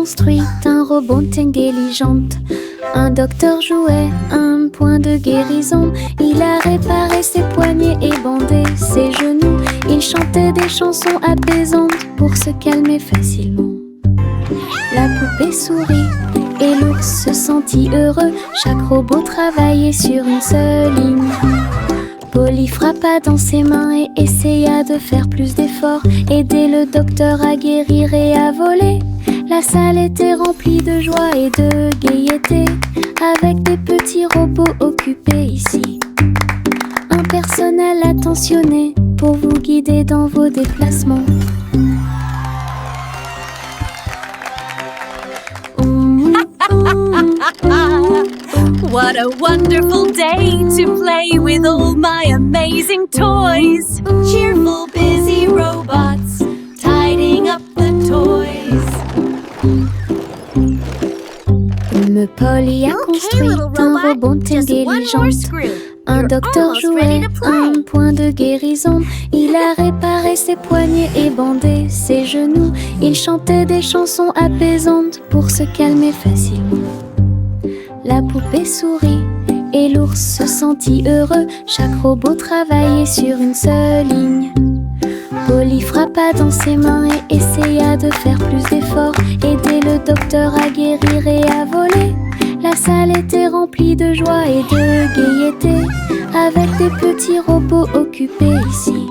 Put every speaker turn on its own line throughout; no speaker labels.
construit un robot intelligente. Un docteur jouait un point de guérison. Il a réparé ses poignets et bandé ses genoux. Il chantait des chansons apaisantes pour se calmer facilement. La poupée sourit et l'ours se sentit heureux. Chaque robot travaillait sur une seule ligne. Polly frappa dans ses mains et essaya de faire plus d'efforts. Aider le docteur à guérir et à voler. La salle était remplie de joie et de gaieté, avec des petits robots occupés ici. Un personnel attentionné pour vous guider dans vos déplacements.
What a wonderful day to play with all my amazing toys. Cheerful, busy robots tidying up the toys.
Polly a construit un robot intelligent. Un docteur jouait un point de guérison. Il a réparé ses poignets et bandé ses genoux. Il chantait des chansons apaisantes pour se calmer facilement. La poupée sourit et l'ours se sentit heureux. Chaque robot travaillait sur une seule ligne. Polly frappa dans ses mains et essaya de faire plus d'efforts. Aider le docteur à guérir et à voler. La salle était remplie de joie et de gaieté, avec des petits robots occupés ici.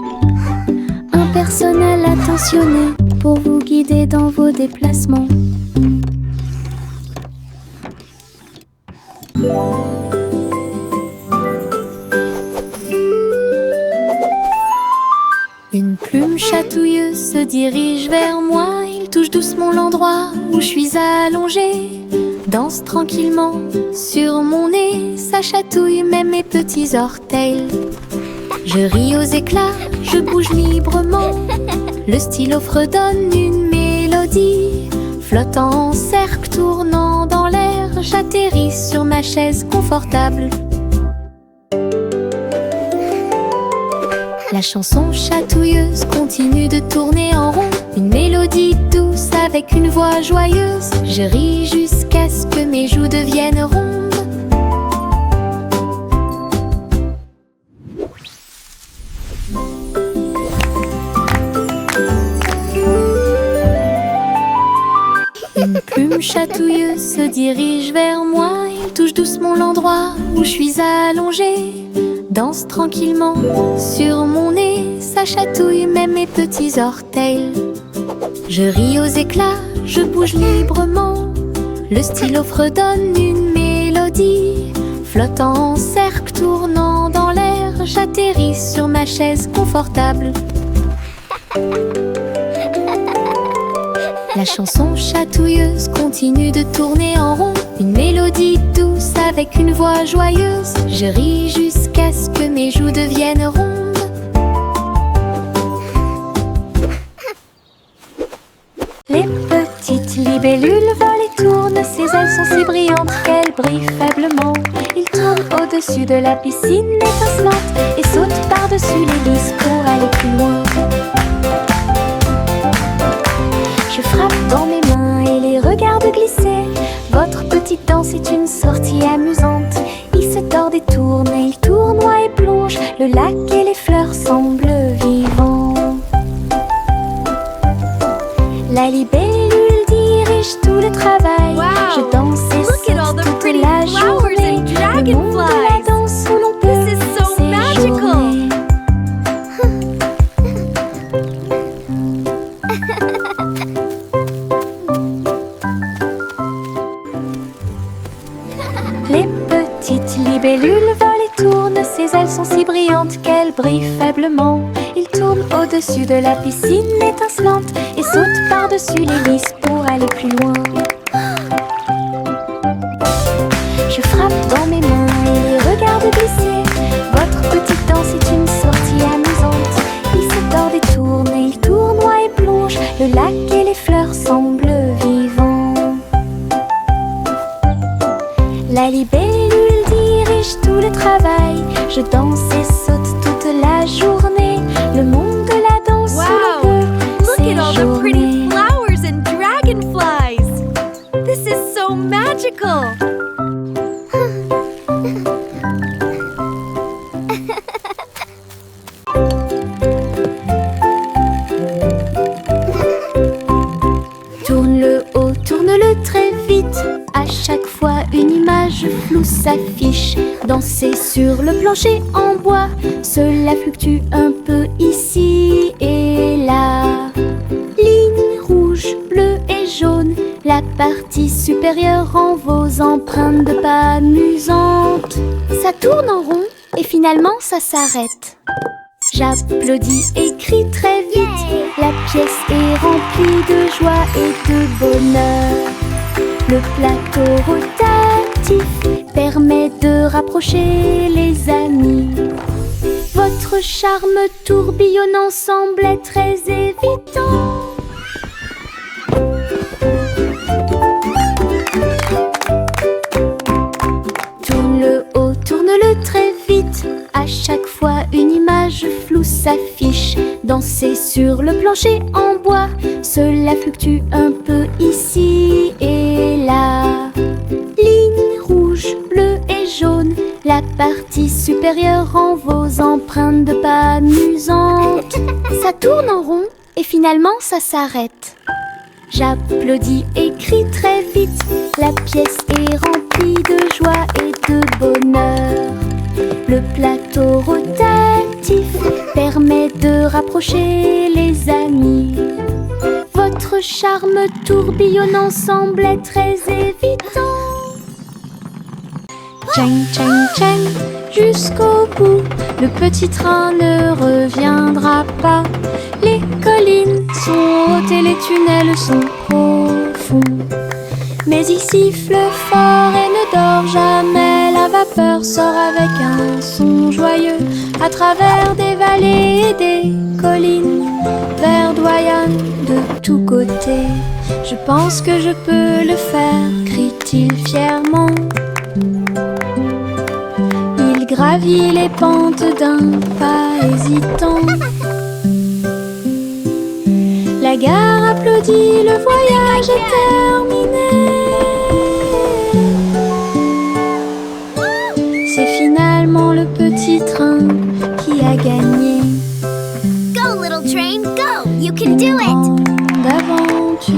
Un personnel attentionné pour vous guider dans vos déplacements. Une plume chatouilleuse se dirige vers moi. Il touche doucement l'endroit où je suis allongée. Danse tranquillement sur mon nez. Ça chatouille même mes petits orteils. Je ris aux éclats, je bouge librement. Le stylo fredonne une mélodie. Flottant en cercle, tournant dans l'air, j'atterris sur ma chaise confortable. La chanson chatouilleuse continue de tourner en rond. Une mélodie douce avec une voix joyeuse. Je ris jusqu'à ce que mes joues deviennent rondes. Une plume chatouilleuse se dirige vers moi. Il touche doucement l'endroit où je suis allongée. Danse tranquillement sur mon nez. Ça chatouille même mes petits orteils. Je ris aux éclats, je bouge librement. Le stylo fredonne une mélodie. Flottant en cercle, tournant dans l'air, j'atterris sur ma chaise confortable. La chanson chatouilleuse continue de tourner en rond. Une mélodie douce avec une voix joyeuse. Je ris jusqu'à ce que mes joues deviennent rondes. Les petites libellules volent et tournent. Ses ailes sont si brillantes qu'elles brillent faiblement. Ils tournent au-dessus de la piscine étincelante et sautent par-dessus l'hélice pour aller plus loin. Je frappe dans mes mains et les regarde glisser. Votre petite danse est une sortie amusante. Il se tord et tourne, et il tournoie et plonge. Le lac et les fleurs semblent vivants. La libellule dirige tout le travail. Je danse et saute toute la journée. Le monde de la danse où l'on peut séjourner. Les petites libellules volent et tournent. Ses ailes sont si brillantes qu'elles brillent faiblement. Ils tournent au-dessus de la piscine étincelante et sautent par-dessus l'hélice pour aller plus loin. Je frappe dans mes mains et les regarde glisser. Votre petite danse est une sortie amusante. Il se tord et tourne, et il tournoie et plonge. Le lac et les fleurs semblent vivants. La libellule dirige tout le travail. Je danse et saute toute la journée. Le monde de la danse où l'on peut
Look at all the pretty
séjourner.
flowers and dragonflies.
s'affiche. Danser sur le plancher en bois, cela fluctue un peu ici et là. Ligne rouge, bleue et jaune, la partie supérieure rend vos empreintes de pas amusantes. Ça tourne en rond et finalement ça s'arrête. J'applaudis et crie très vite. La pièce est remplie de joie et de bonheur. Le plateau rotatif permet de rapprocher les amis. Votre charme tourbillonnant semblait très évident. Tourne-le haut, tourne-le très vite. À chaque fois une image floue s'affiche. Danser sur le plancher en bois, cela fluctue un peu ici et là. Ligne rouge, bleue et jaune, la partie supérieure rend vos empreintes de pas amusantes. Ça tourne en rond et finalement ça s'arrête. J'applaudis et crie très vite. La pièce est remplie de joie et de bonheur. Le plateau rotatif permet de rapprocher les amis. Votre charme tourbillonnant semblait très évident. Tchang, tchang, tchang, jusqu'au bout, le petit train ne reviendra pas. Les collines sont hautes et les tunnels sont profonds. Mais il siffle fort et ne dort jamais. La vapeur sort avec un son joyeux à travers des vallées et des collines. Verdoyant de tous côtés. Je pense que je peux le faire, crie-t-il fièrement. Il gravit les pentes d'un pas hésitant. La gare applaudit, le voyage est terminé. C'est finalement le petit train qui a gagné.
Go, little train, go! You can do it!
D'aventure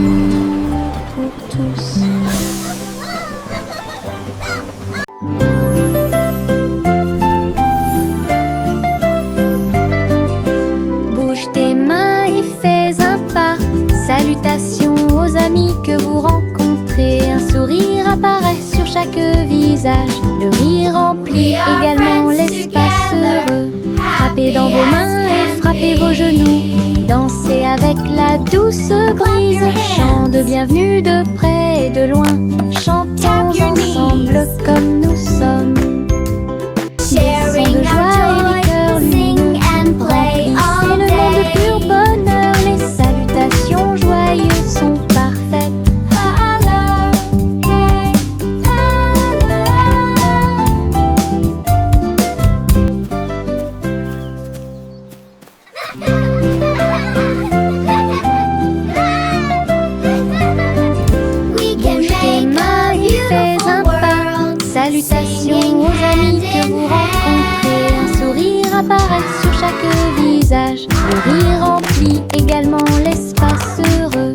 pour tous. Bouge tes mains et fais un pas. Salutations aux amis que vous rencontrez. Un sourire apparaît sur chaque visage. Le rire remplit également l'espace heureux. Frappez dans vos mains et frappez vos genoux. Dansez avec la douce brise. Chant de bienvenue de près et de loin. Chantons ensemble comme nous sommes. Des sons de joie et des cœurs lumineux. Remplissez le monde de pur bonheur. Les salutations joyeuses sont parfaites. Salutations aux amis que vous rencontrez. Un sourire apparaît sur chaque visage. Le rire remplit également l'espace heureux.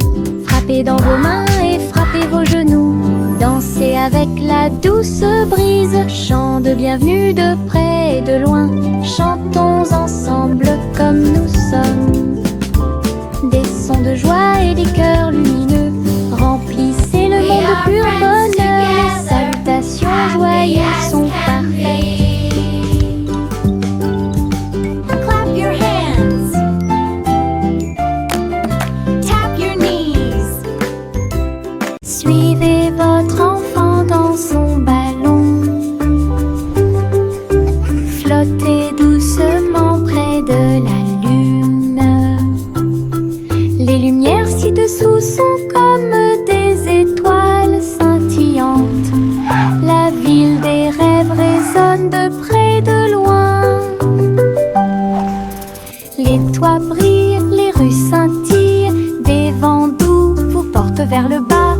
Frappez dans vos mains et frappez vos genoux. Dansez avec la douce brise. Chant de bienvenue de près et de loin. Chantons ensemble comme nous sommes. Des sons de joie et des cœurs lumineux. Remplissez le monde de pur bonheur. Les salutations joyeuses sont parfaites.
Clap your hands. Tap your knees.
Suivez votre enfant dans son ballon. Flottez doucement près de la lune. Les lumières ci-dessous sont comme des étoiles scintillantes. La ville des rêves résonne de près et de loin. Les toits brillent, les rues scintillent. Des vents doux vous portent vers le bas.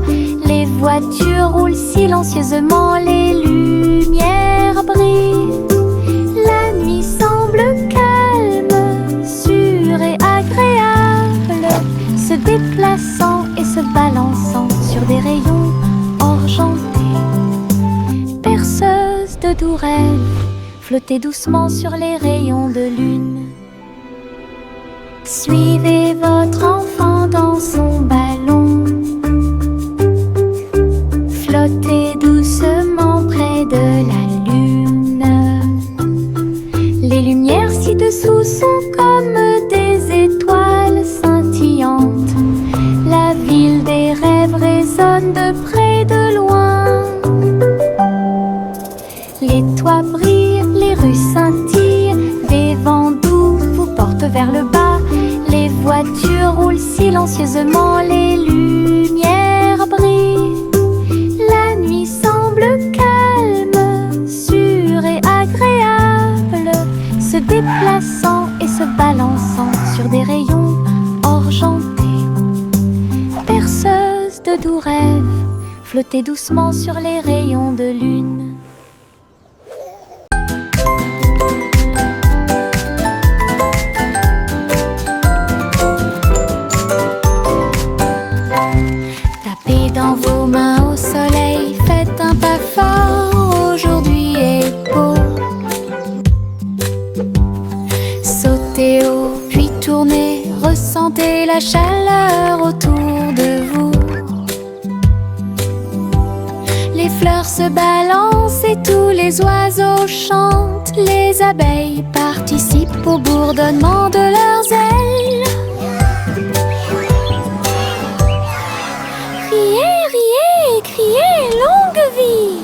Les voitures roulent silencieusement. Les lumières brillent. La nuit semble calme, sûre et agréable, se déplaçant et se balançant sur des rayons argentés. Perceuse flottez doucement sur les rayons de lune. Suivez votre enfant dans son ballon. Flottez doucement près de la lune. Les lumières ci-dessous sont comme des étoiles scintillantes. La ville des rêves résonne de près de loin. Les toits brillent, les rues scintillent, des vents doux vous portent vers le bas. Les voitures roulent silencieusement, les lumières brillent. La nuit semble calme, sûre et agréable, se déplaçant et se balançant sur des rayons argentés. Berceuse de doux rêves, flottez doucement sur les rayons de lune. Dans vos mains au soleil, faites un pas fort, aujourd'hui est beau. Sautez haut, puis tournez, ressentez la chaleur autour de vous. Les fleurs se balancent et tous les oiseaux chantent. Les abeilles participent au bourdonnement de leurs ailes. Criez, longue vie!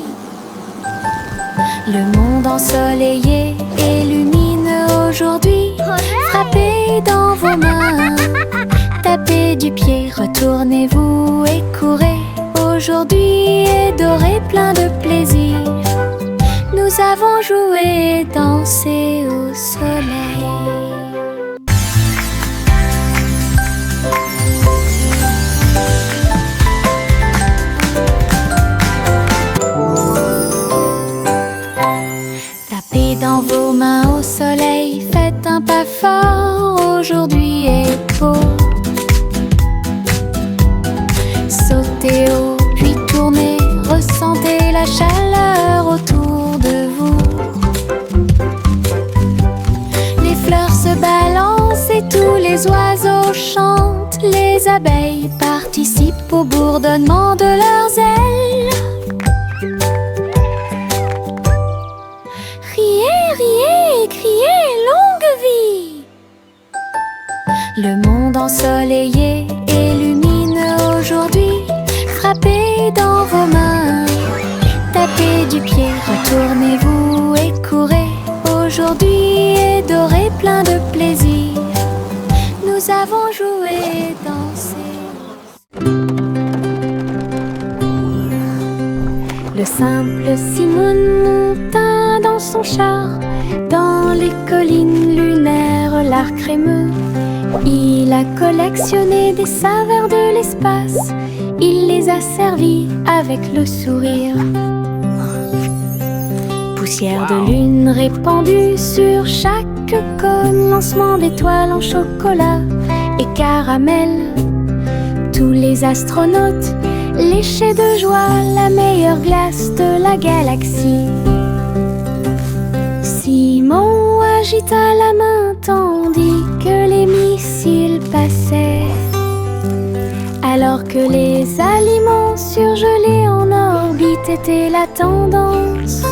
Le monde ensoleillé illumine aujourd'hui. Frappez dans vos mains, tapez du pied, retournez-vous et courez. Aujourd'hui est doré, plein de plaisir. Nous avons joué, dansé au soleil. Dans vos mains au soleil, faites un pas fort, aujourd'hui est beau. Sautez haut, puis tournez, ressentez la chaleur autour de vous. Les fleurs se balancent et tous les oiseaux chantent. Les abeilles participent au bourdonnement de leurs ailes. Criez, longue vie! Le monde ensoleillé illumine aujourd'hui. Frappez dans vos mains, tapez du pied, retournez-vous et courez. Aujourd'hui est doré, plein de plaisir. Nous avons joué, dansé. Le simple Simone monta dans son char, dans les collines lunaires, l'art crémeux. Il a collectionné des saveurs de l'espace, il les a servis avec le sourire. Poussière de lune répandue sur chaque cône, lancement d'étoiles en chocolat et caramel. Tous les astronautes léchaient de joie la meilleure glace de la galaxie. Simon agita la main tandis que les missiles passaient. Alors que les aliments surgelés en orbite étaient la tendance.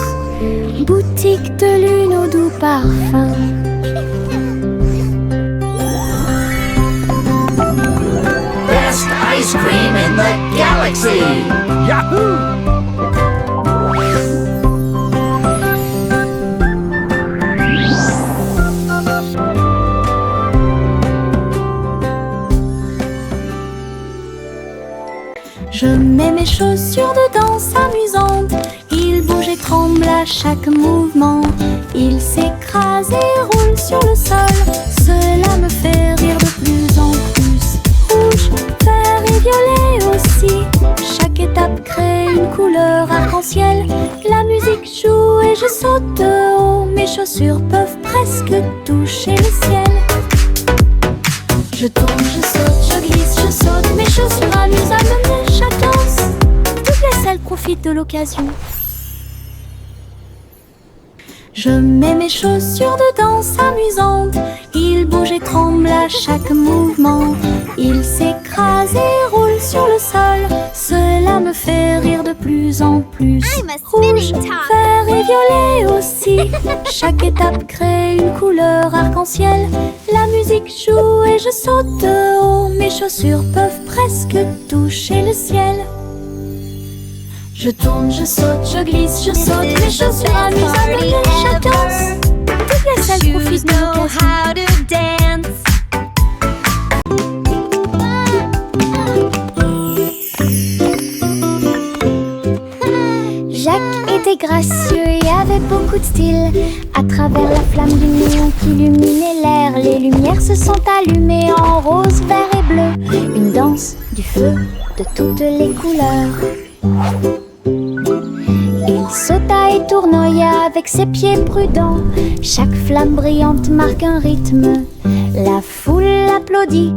Boutique de lune au doux parfum.
Best ice cream in the galaxy! Yahoo!
Je mets mes chaussures de danse amusantes. Il bouge et tremble à chaque mouvement. Il s'écrase et roule sur le sol. Cela me fait rire de plus en plus. Rouge, vert et violet aussi. Chaque étape crée une couleur arc-en-ciel. La musique joue et je saute de haut. Mes chaussures peuvent presque toucher le ciel. Je tourne, je saute, je glisse, je saute. Mes chaussures amusent à me mener chaque danse. Toutes les selles profitent de l'occasion. Je mets mes chaussures de danse amusantes. Il bouge et tremble à chaque mouvement. Il s'écrase et roule sur le sol. Cela me fait rire de plus en plus. Rouge, vert et violet aussi. Chaque étape crée une couleur arc-en-ciel. La musique joue et je saute de haut. Mes chaussures peuvent presque toucher le ciel. Je tourne, je saute, je glisse, je saute. Mes chaussures amusantes et je danse. Toute la salle profite de l'occasion. Jacques était gracieux et avait beaucoup de style. À travers la flamme du néon qui illuminait l'air, les lumières se sont allumées en rose, vert et bleu. Une danse, du feu, de toutes les couleurs. Il sauta et tournoya avec ses pieds prudents. Chaque flamme brillante marque un rythme. La foule applaudit,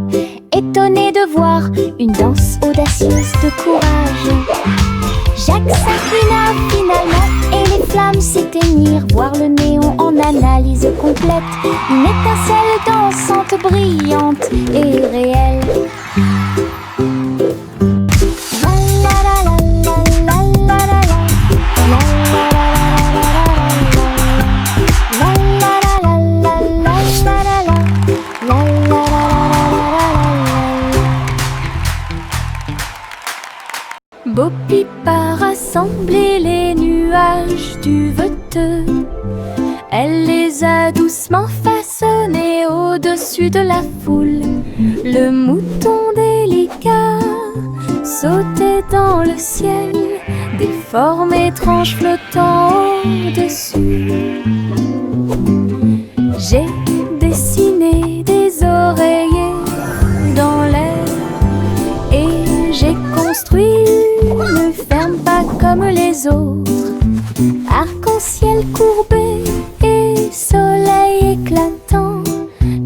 étonnée de voir une danse audacieuse de courage. Jacques s'inclina finalement et les flammes s'éteignirent. Voir le néon en analyse complète. Une étincelle dansante, brillante et réelle. Bo Peep a rassemblé les nuages du veteux. Elle les a doucement façonnés au-dessus de la foule. Le mouton délicat sautait dans le ciel, des formes étranges flottant au-dessus. J'ai dessiné des oreillers dans l'air et j'ai construit une ferme pas comme les autres. Arc-en-ciel courbé et soleil éclatant,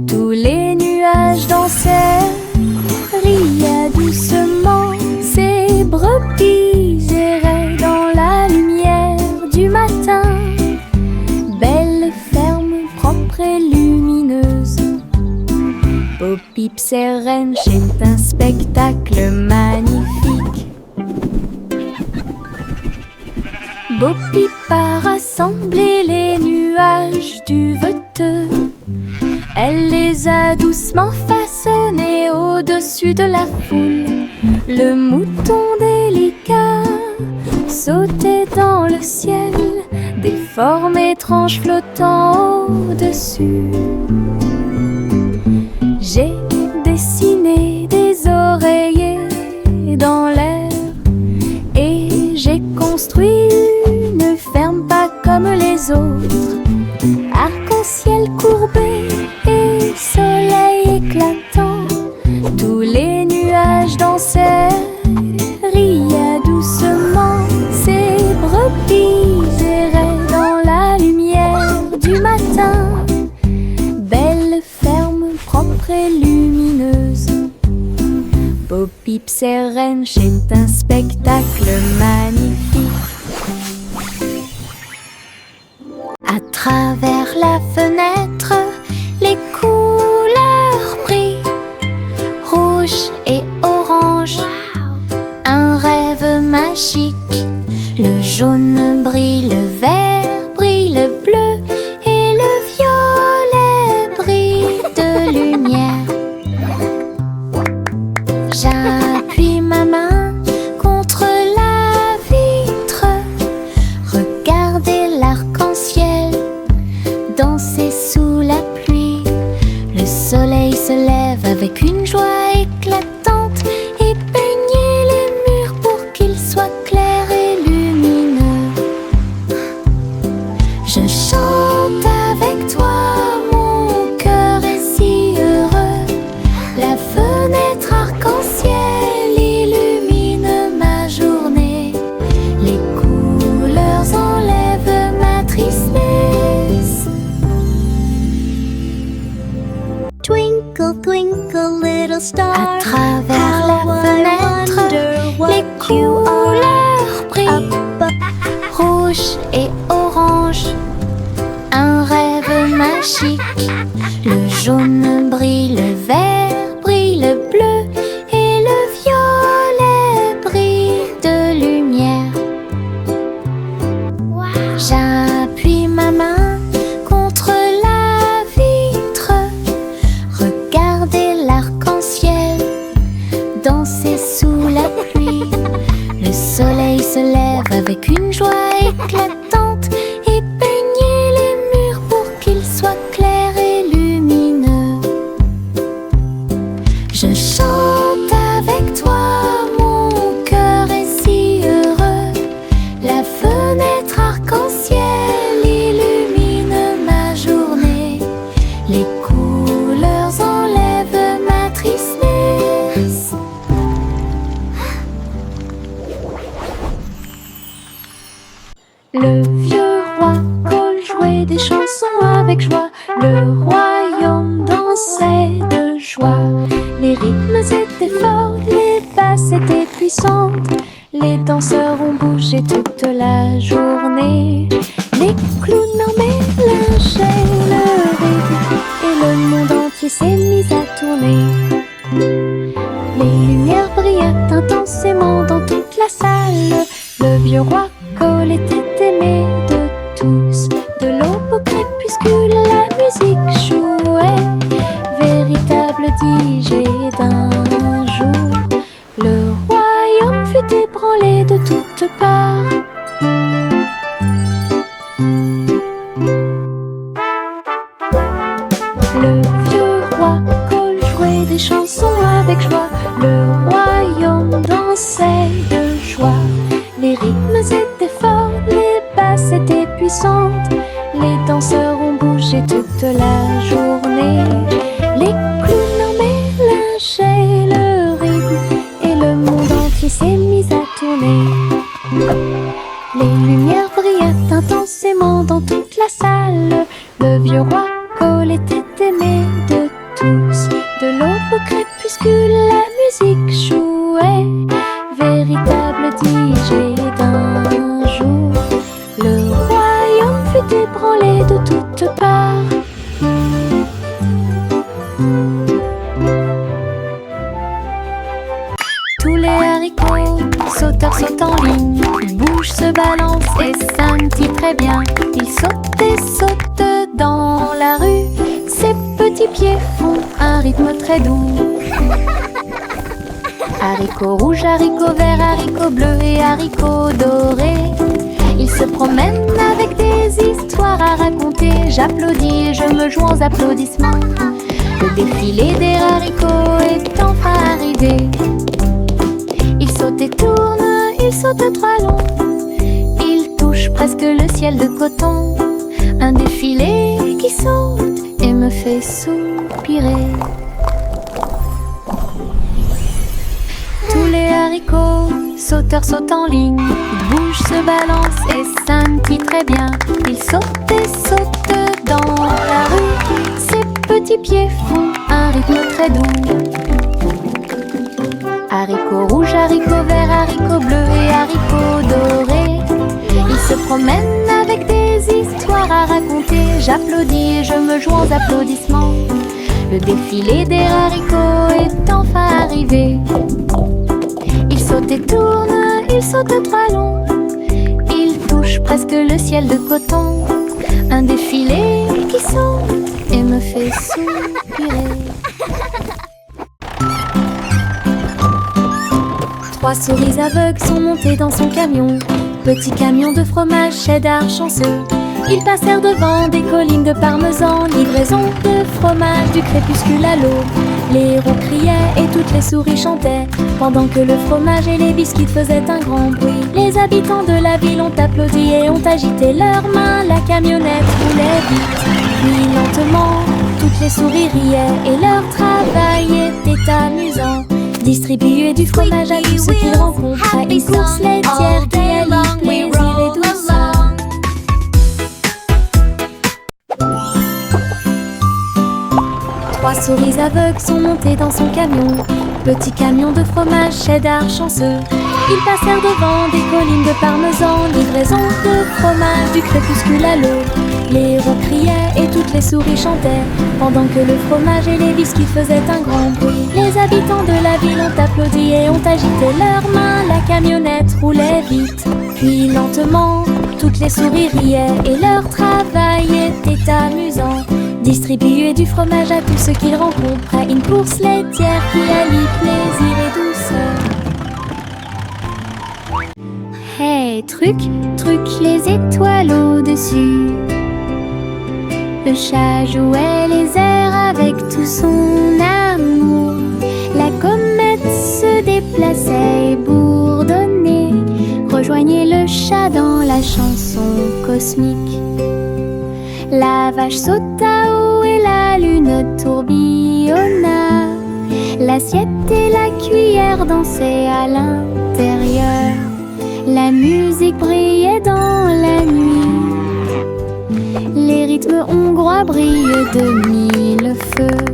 tous les nuages dansèrent, riaient doucement. Ces brebis erraient dans la lumière du matin. Belle ferme propre et lumineuse. Bo Peep sereine, c'est un spectacle magnifique. Bo Peep a rassemblé les nuages du veteux. Elle les a doucement façonnés au-dessus de la foule. Le mouton délicat sautait dans le ciel, des formes étranges flottant au-dessus. J'ai dessiné des oreillers dans l'air et j'ai construit une ferme pas comme les autres. Arc-en-ciel courbé et soleil éclatant, tous les nuages dansèrent, riaient doucement. Ces brebis erraient dans la lumière du matin. Belle ferme propre et lumineuse. Bo Peep sereine, c'est un spectacle magnifique. À travers la fenêtre, les couleurs brillent, rouge et orange, un rêve magique. Le jaune brille, le vert brille, le bleu et le violet brillent de lumière. J'appuie ma main contre la vitre, regardez l'arc-en-ciel danser sous la pluie. Le soleil se lève avec une joie éclatante et peignez les murs pour qu'ils soient clairs et lumineux. Je chante avec toi, mon cœur est si heureux. La fenêtre arc-en-ciel illumine ma journée. Les couleurs enlèvent ma tristesse.
Twinkle, twinkle, little star.
À travers la fenêtre, les couleurs brillent, rouge et orange, chic. Le jaune brille, le vert brille, le bleu et le violet brillent de lumière. J'appuie ma main contre la vitre. Regardez l'arc-en-ciel danser sous la pluie. Le soleil se lève avec une joie éclatante et peignez les murs pour qu'ils soient clairs et lumineux. Je chante avec toi, mon cœur est si heureux. La fenêtre arc-en-ciel illumine ma journée. Les couleurs enlèvent ma tristesse. Le vieux roi Cole jouait des chansons avec joie. Le royaume dansait de joie. Les rythmes étaient forts, les basses étaient puissantes. Les danseurs ont bougé toute la journée. Les clowns en mélangeaient le rythme et le monde entier s'est mis à tourner. Les lumières brillaient intensément dans toute la salle. Le vieux roi Cole était aimé de tous. De l'aube au crépuscule, la musique jouait. Véritable DJ d'un jour. Le royaume fut ébranlé de toutes parts. Le vieux roi Cole jouait des chansons avec joie. Le royaume dansait de joie. Les rythmes étaient forts, les basses étaient puissantes. Les danseurs ont bougé toute la journée. Les clowns en mélangeaient le rythme et le monde entier s'est mis à tourner. Les lumières brillaient intensément dans toute la salle. Le vieux roi Cole était aimé de tous. De l'aube au crépuscule, la musique jouait. Véritable DJ d'un jour. Le royaume fut ébranlé de toutes parts. Tous les haricots sauteurs sautent en ligne. Ils bougent, se balancent et scintillent très bien. Ils sautent et sautent dans la rue. Ses petits pieds font un rythme très doux. Haricots rouges, haricots verts, haricots bleus et haricots dorés. Ils se promènent avec des histoires à raconter. J'applaudis et je me joins aux applaudissements. Le défilé des haricots est enfin arrivé. Ils sautent et tournent, ils sautent trois longs. Ils touchent presque le ciel de coton. Un défilé qui saute et me fait soupirer. Tous les haricots sauteurs sautent en ligne. Ils bougent, se balancent et scintillent très bien. Ils sautent et sautent dans la rue. Ses petits pieds font un rythme très doux. Haricots rouges, haricots verts, haricots bleus et haricots dorés. Ils se promènent avec des histoires à raconter. J'applaudis et je me joins aux applaudissements. Le défilé des haricots est enfin arrivé. Ils sautent et tournent, ils sautent trois longs. Ils touchent presque le ciel de coton. Un défilé qui saute et me fait soupirer. Trois souris aveugles sont montées dans son camion. Petit camion de fromage cheddar chanceux. Ils passèrent devant des collines de parmesan. Livraison de fromage du crépuscule à l'aube. Les héros criaient et toutes les souris chantaient, pendant que le fromage et les biscuits faisaient un grand bruit. Les habitants de la ville ont applaudi et ont agité leurs mains. La camionnette roulait vite, puis lentement. Toutes les souris riaient et leur travail était amusant. Distribuer du fromage à tous ceux qu'ils rencontraient. Une course laitière qui allie plaisir et douceur. Trois souris aveugles sont montées dans son camion. Petit camion de fromage cheddar chanceux. Ils passèrent devant des collines de parmesan, livraison de fromage du crépuscule à l'aube. Les roues criaient et toutes les souris chantaient, pendant que le fromage et les biscuits faisaient un grand bruit. Les habitants de la ville ont applaudi et ont agité leurs mains. La camionnette roulait vite, puis lentement, toutes les souris riaient et leur travail était amusant. Distribuer du fromage à tous ceux qu'ils rencontraient, une course laitière qui allie plaisir et douceur. Hey, truc, truc, les étoiles au-dessus. Le chat jouait les airs avec tout son amour. La comète se déplaçait et bourdonnait. Rejoignez le chat dans la chanson cosmique. La vache sauta haut et la lune tourbillonna. L'assiette et la cuillère dansaient à l'intérieur. La musique brillait dans la nuit. Les rythmes hongrois brillent de mille feux.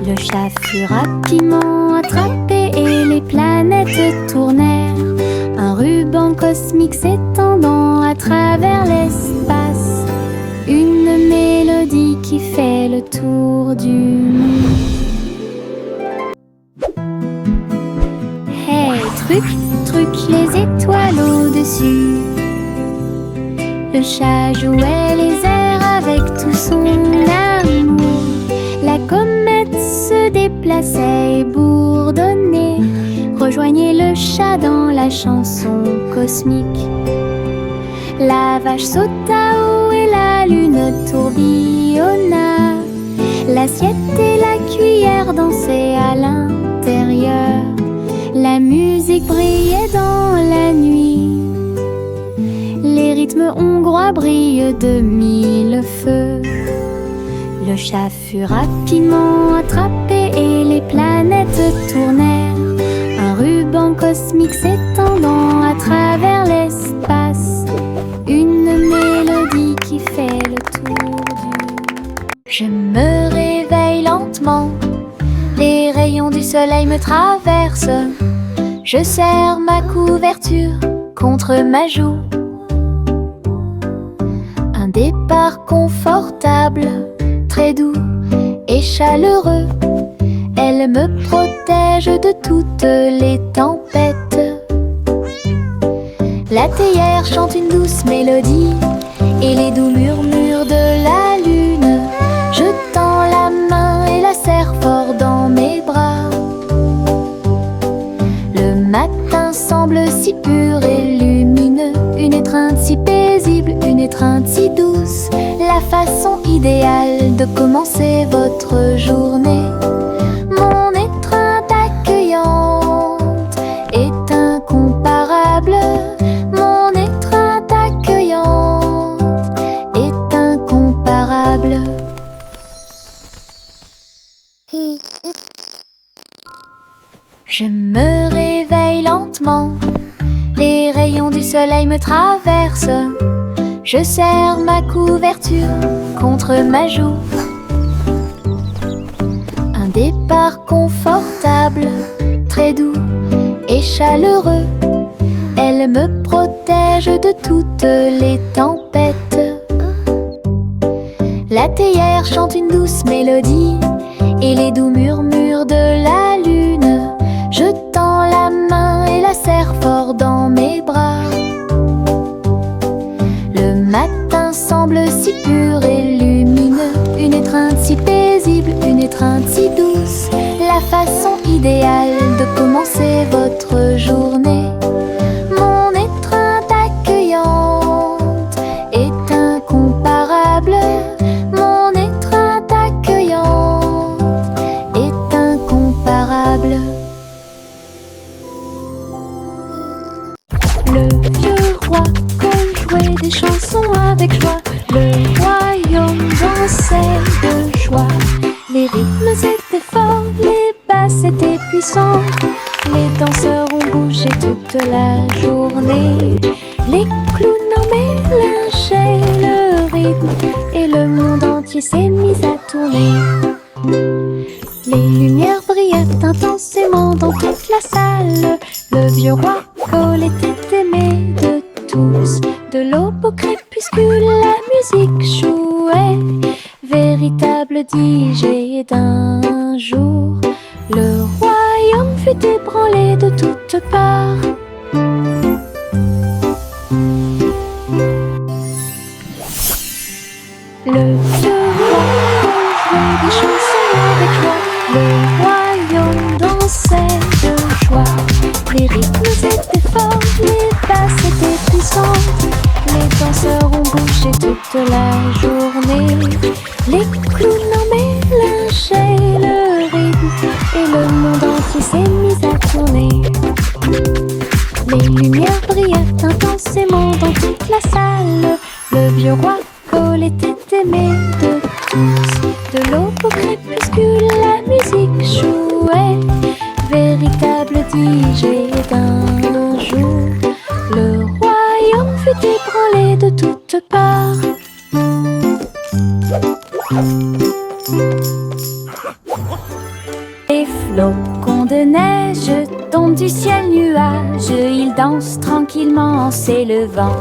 Le chat fut rapidement attrapé et les planètes tournèrent. Un ruban cosmique s'étendant à travers l'espace. Une mélodie qui fait le tour du monde. Hey, truc, truc, les étoiles au-dessus. Le chat jouait les airs avec tout son amour. La comète se déplaçait et bourdonnait. Rejoignez le chat dans la chanson cosmique. La vache sauta haut et la lune tourbillonna. L'assiette et la cuillère dansaient à l'intérieur. La musique brillait dans la nuit. Les rythmes hongrois brillent de mille feux. Le chat fut rapidement attrapé et les planètes tournèrent. Un ruban cosmique s'étendant à travers l'espace. Une mélodie qui fait le tour du... Je me réveille lentement. Les rayons du soleil me traversent. Je serre ma couverture contre ma joue. Un départ confortable, très doux et chaleureux. Elle me protège de toutes les tempêtes. La théière chante une douce mélodie et les doux murmures de la lune. Je tends la main et la serre fort dans mes bras. Le matin semble si pur et lumineux. Une étreinte si paisible, une étreinte si douce. La façon idéale de commencer votre journée. Mon étreinte accueillante est incomparable. Mon étreinte accueillante est incomparable. Je me réveille lentement. Les rayons du soleil me traversent. Je serre ma couverture contre ma joue. Un départ confortable, très doux et chaleureux. Elle me protège de toutes les tempêtes. La théière chante une douce mélodie et les doux murmures de la lune. Je tends la main et la serre fort dans mes bras. Le matin semble si pur et lumineux. Une étreinte si paisible, une étreinte si douce. La façon idéale de commencer votre journée. Mon étreinte accueillante est incomparable. Mon étreinte accueillante est incomparable. Le vieux roi jouait des chansons avec joie. Le royaume dansait de joie. Les rythmes étaient forts, les basses étaient puissants. Les danseurs ont bougé toute la journée. Les clowns en mélangeaient le rythme et le monde entier s'est mis à tourner. Les lumières brillaient intensément dans toute la salle. Le vieux roi Cole était aimé de tous. De l'aube au crépuscule, la musique jouait. Véritable DJ d'un jour, le royaume fut ébranlé de toutes parts. Le vieux roi jouait des chansons avec joie. Le royaume dansait de joie. Les rythmes étaient forts, les basses étaient puissantes. Les danseurs ont bougé toute la journée. Les clowns en mélangeaient le rythme et le monde entier s'est mis à tourner. Les lumières brillaient intensément dans toute la salle. Le vieux roi Cole était aimé de tous. De l'aube au crépuscule, la musique jouait. Véritable DJ d'un jour, le royaume fut ébranlé de toutes parts. Les flocons de neige tombent du ciel nuage. Ils dansent tranquillement en s'élevant.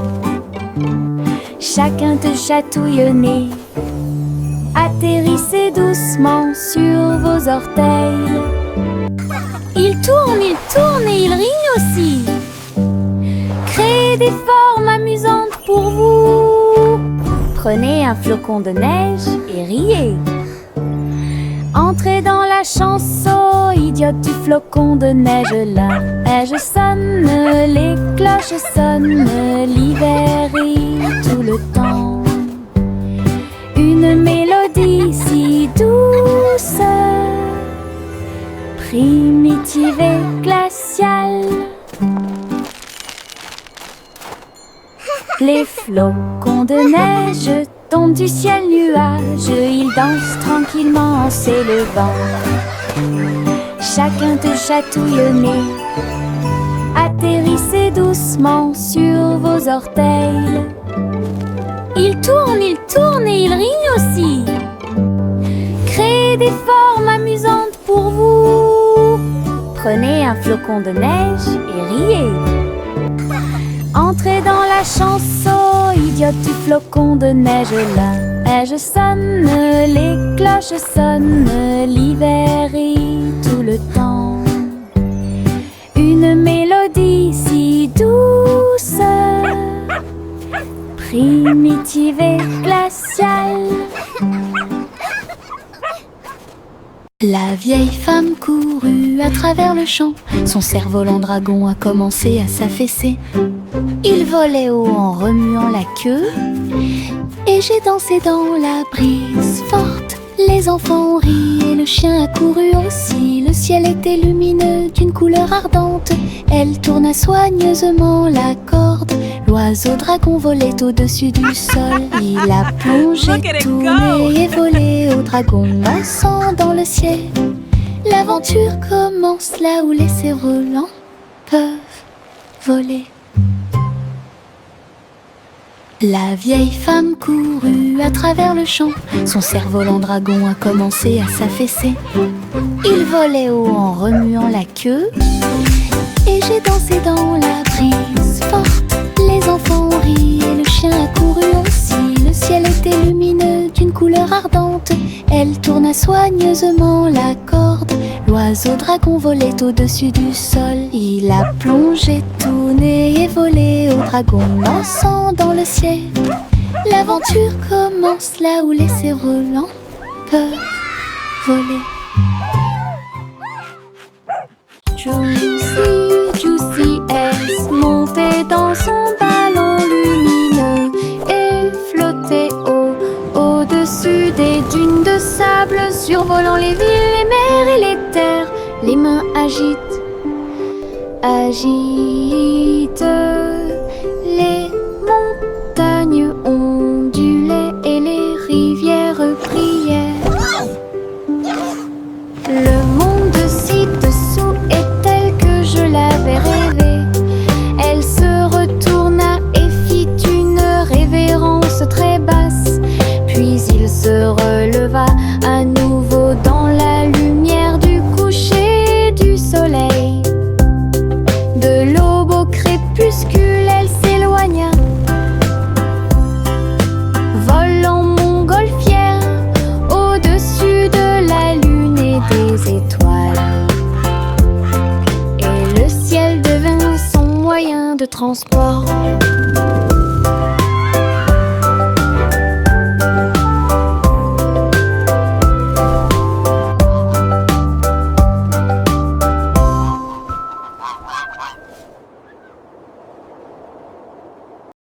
Chacun te chatouille au nez. Atterrissez doucement sur vos orteils. Ils tournent et ils rignent aussi. Créez des formes amusantes pour vous. Prenez un flocon de neige et riez. Entrez dans la chanson idiote du flocon de neige. La neige sonne, les cloches sonnent, l'hiver rit tout le temps. Une mélodie si douce, primitive et glaciale. Les flocons de neige tombent du ciel nuage. Ils dansent tranquillement en s'élevant. Chacun te chatouille au nez. Atterrissez doucement sur vos orteils. Ils tournent et ils rignent aussi. Créez des formes amusantes pour vous. Prenez un flocon de neige et riez. Entrez dans la chanson idiote du flocon de neige. La neige sonne, les cloches sonnent, l'hiver rit tout le temps. Une mélodie si douce, primitive et glaciale. La vieille femme courut à travers le champ. Son cerf-volant dragon a commencé à s'affaisser. Il volait haut en remuant la queue. Et j'ai dansé dans la brise forte. Les enfants ont ri et le chien a couru aussi. Le ciel était lumineux d'une couleur ardente. Elle tourna soigneusement la corde. L'oiseau dragon volait au-dessus du sol. Il a plongé, tourné et volé au dragon dansant dans le ciel. L'aventure commence là où les cerfs-volants peuvent voler. La vieille femme courut à travers le champ. Son cerf-volant dragon a commencé à s'affaisser. Il volait haut en remuant la queue. Et j'ai dansé dans la brise forte. Les enfants ont ri et le chien a couru aussi. Le ciel était lumineux d'une couleur ardente. Elle tourna soigneusement la corde. L'oiseau dragon volait au-dessus du sol. Il a plongé, tourné et volé au dragon dansant dans le ciel. L'aventure commence là où les cerfs-volants peuvent voler. Juicy S montait dans son ballon lumineux et flottait au-dessus des dunes de sable, survolant les villes, les mers et les terres. Les mains agitent les montagnes ondulaient et les rivières prièrent. Le monde ci-dessous est tel que je l'avais rêvé. Elle se retourna et fit une révérence très basse. Puis il se releva à nouveau dans la lumière du coucher du soleil. De transport.